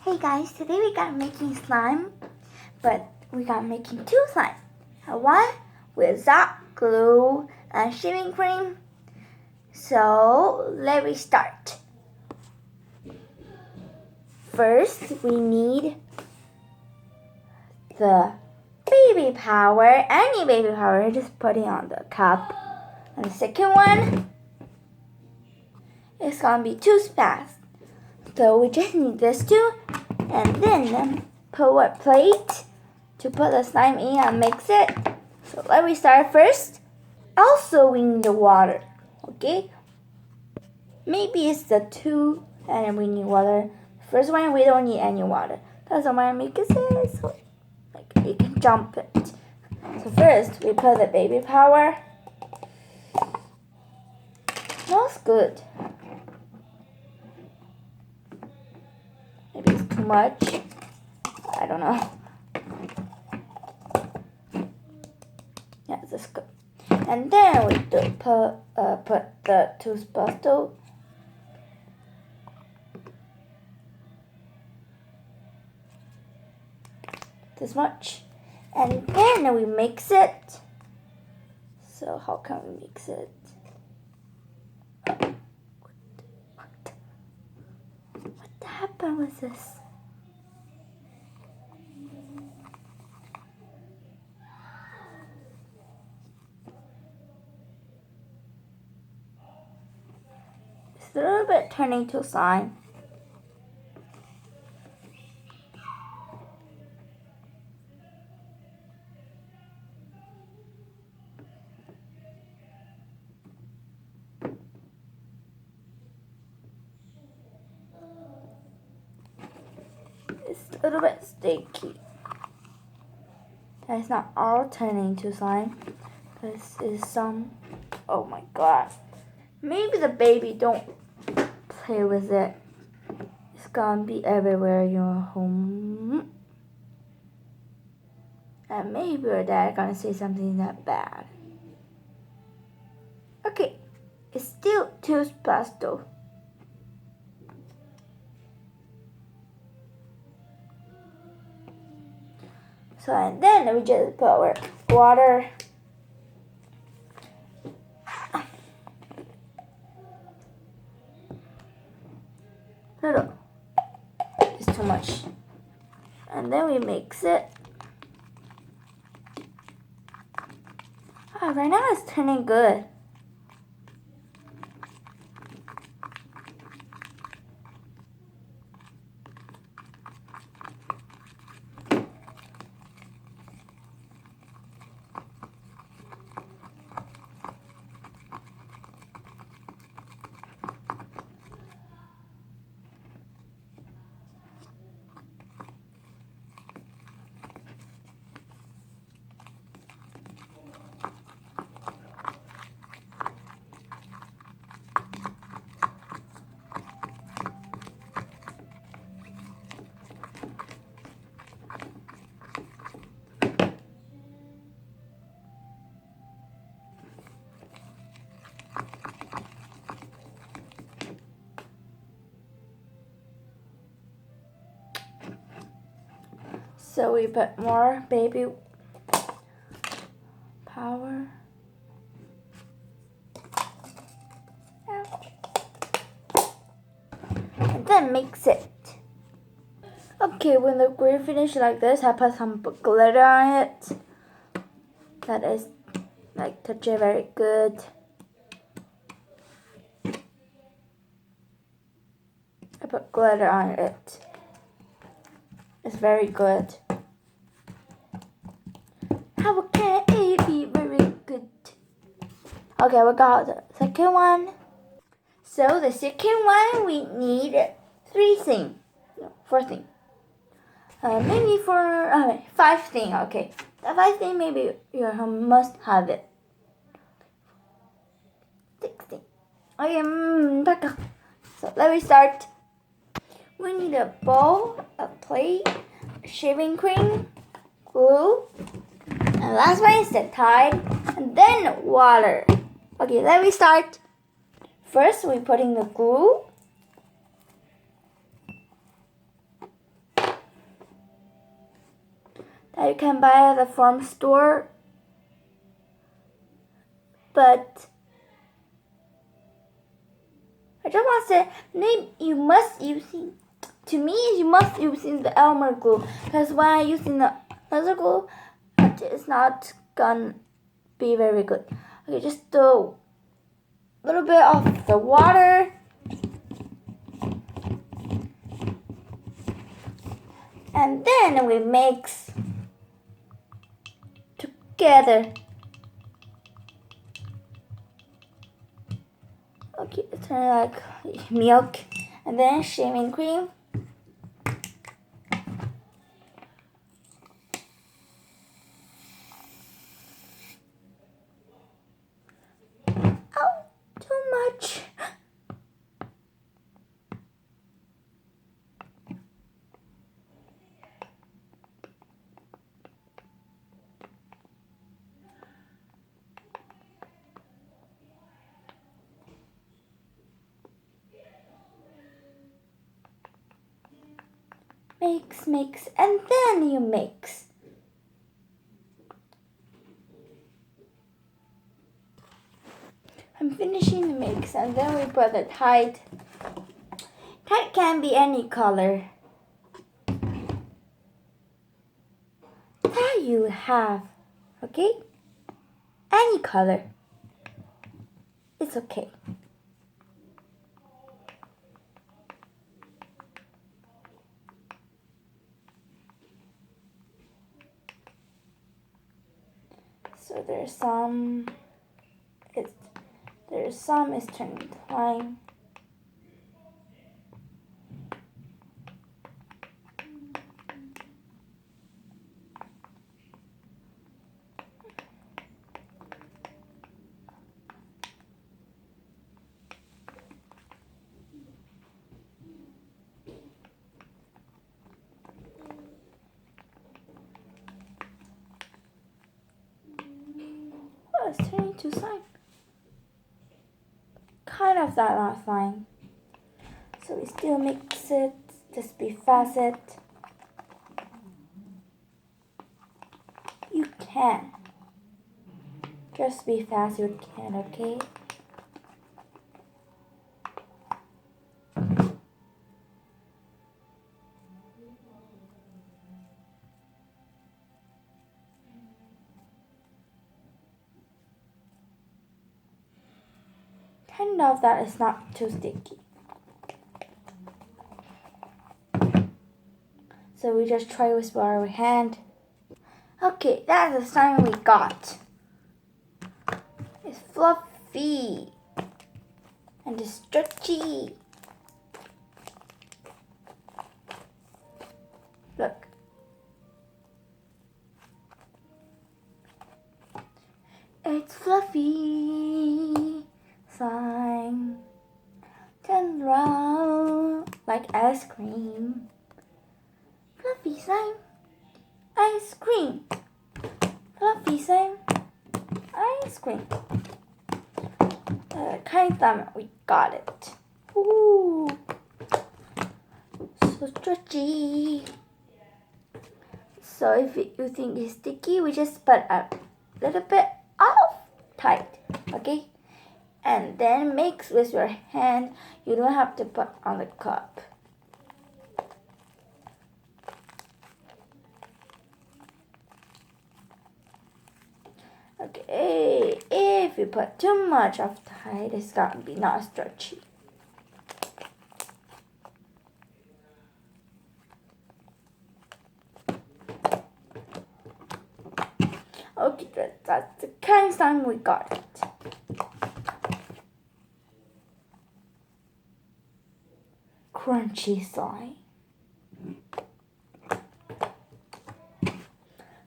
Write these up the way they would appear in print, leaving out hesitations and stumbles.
Hey guys, today we got making slime, but we got making two slime. One without glue and shaving cream. So let me start. First, we need the baby powder, any baby powder, just put it on the cup. And the second one is gonna be two spats. So we just need this two, and then put a plate to put the slime in and mix it. So let me start first. Also, we need the water. Okay? Maybe it's the two, and we need water. First one, we don't need any water. That's why I make it so like you can jump it. So first, we put the baby powder. Smells good. Maybe it's too much. I don't know. Yeah, that's good. And then we do put the toothpaste. This much. And then we mix it. So how can we mix it? What happened with this? It's a little bit turning to slime. It's a little bit sticky. It's not all turning to slime. This is some. Oh my god. Maybe the baby don't play with it. It's gonna be everywhere in your home. And maybe your dad gonna say something that bad. Okay, it's still toothpaste though. So and then we just put our water. Little. It's too much. And then we mix it. Oh, right now it's turning good. So we put more baby powder. And then mix it. Okay, when the glue finishes like this, I put some glitter on it. That is like touch it very good. I put glitter on it. It's very good. How can it be very good? Okay, we got the second one. So the second one, we need four things. Maybe for 5 things. Okay, the 5 things maybe your home must have it. 6 things. Okay, so let me start. We need a bowl, a plate, shaving cream, glue, and last one is the Tide, and then water. Okay, let me start. First, we put in the glue. that you can buy at the farm store. But I just want to say, maybe you must using. To me, you must using the Elmer glue, because when I using the other glue, it's not gonna be very good. Okay, just do a little bit of the water. And then we mix together. Okay, turn like milk, and then shaving cream. Oh, too much. Mix, and then you mix. I'm finishing the mix, and then we put the Tide. Tide can be any color that you have, okay? Any color. It's okay. So there's some is turning time. Oh, it's turning to slime. Kind of that not fine. So we still mix it. Just be fast. You can. Just be fast. You can, okay? Kind of that is not too sticky. So we just try with our hand. Okay, that's the slime we got. It's fluffy and it's stretchy. Look. It's fluffy slime. Turn around like ice cream. Fluffy slime, ice cream. Fluffy slime, ice cream. Kind of time we got it. Ooh, so stretchy. So if you think it's sticky, we just put a little bit of Tide, okay? And then mix with your hand. You don't have to put on the cup. Okay, if you put too much of Tide, it's gonna be not stretchy. Okay, that's the kind of time we got it. Crunchy slime.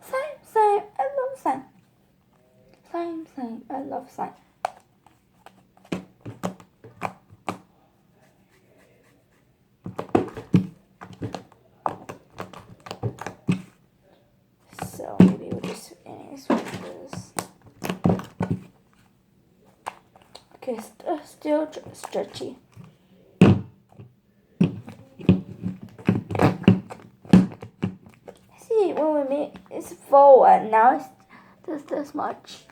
Slime, I love slime. Slime, I love slime. So maybe we'll just finish with this. Okay, still stretchy. See, when we make it's full one. Now it's just this much.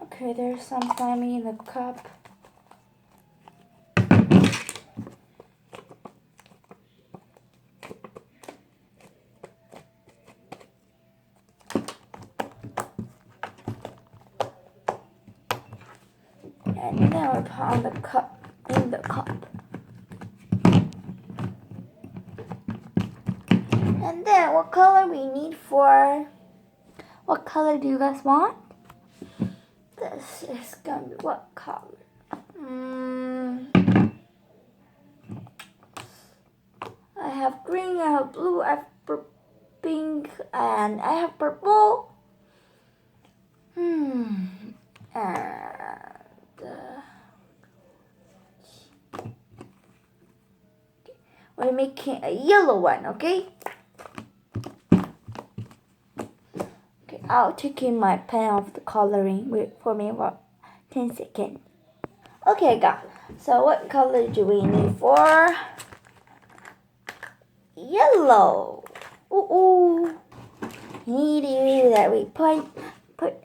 Okay, there's some slimy in the cup. And now we put on the cup in the cup. And then what color we need for? What color do you guys want? This is gonna be what color? I have green, I have blue, I have pink, and I have purple. And we're making a yellow one, okay? Okay, I'll take in my pen off the coloring. Wait for me about 10 seconds. Okay, guys. So what color do we need for yellow? Ooh. Need that we put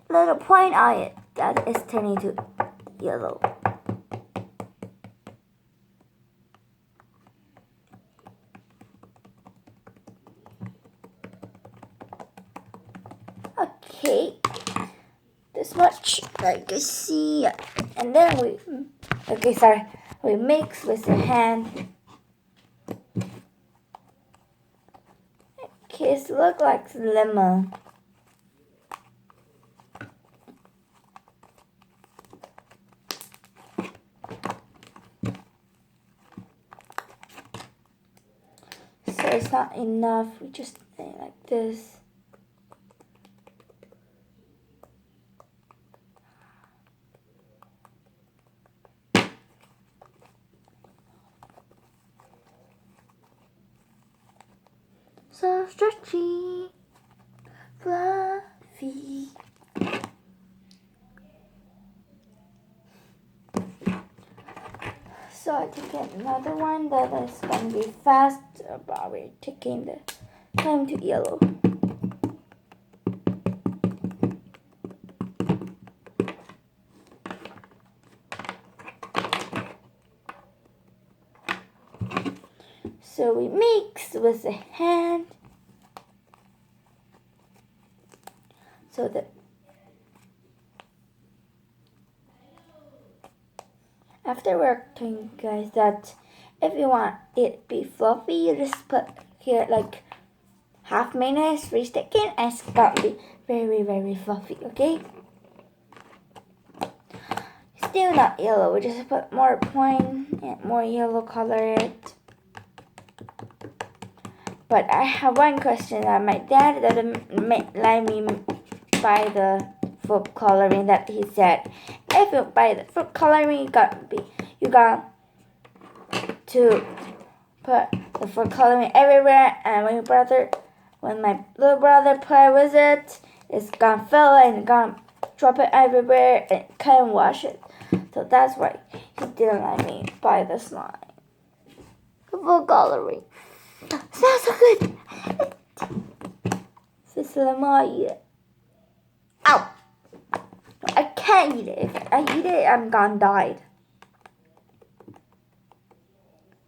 little point on it. That is turning to yellow. Okay, this much, like you see, and then we mix with the hand. Okay, it looks like lemon. So it's not enough, we just think like this. So stretchy, fluffy. So I take another one that is going to be fast, but we're taking the time to yellow. So we mix with the hand. So that after working, guys, that if you want it be fluffy, you just put here like half minutes, 3 seconds, and it's gonna be very, very fluffy, okay? Still not yellow, we just put more point and more yellow color it. But I have one question that my dad doesn't let me buy the food coloring that he said. If you buy the food coloring, you got to put the food coloring everywhere, and when my little brother play with it, it's gonna fill it and gonna drop it everywhere and can't wash it. So that's why he didn't let me buy the slime. The food coloring. Smells so good. This lemon, eat it. Ow! I can't eat it. If I eat it, I'm gonna die.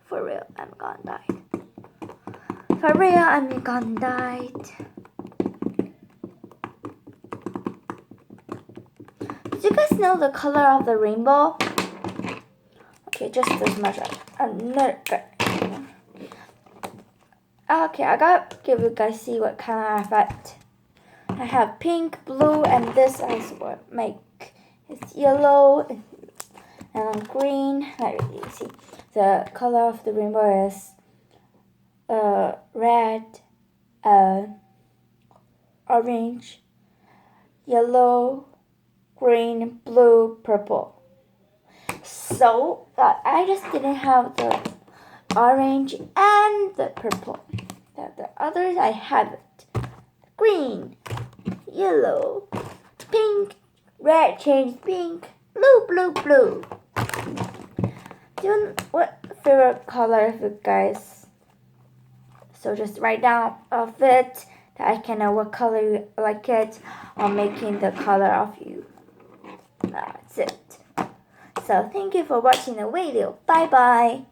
For real, I'm gonna die. For real, I'm gonna die. Did you guys know the color of the rainbow? Okay, just this much. Okay, I gotta give you guys see what kind of effect. I have pink, blue, and this is what make it's yellow and green. Like you see, the color of the rainbow is red, orange, yellow, green, blue, purple. So I just didn't have the orange and the purple. The others I have it. Green, yellow, pink, red change pink, blue, blue, blue. Do you know what favorite color of you guys? So just write down of it that I can know what color you like it or making the color of you. That's it. So thank you for watching the video. Bye bye.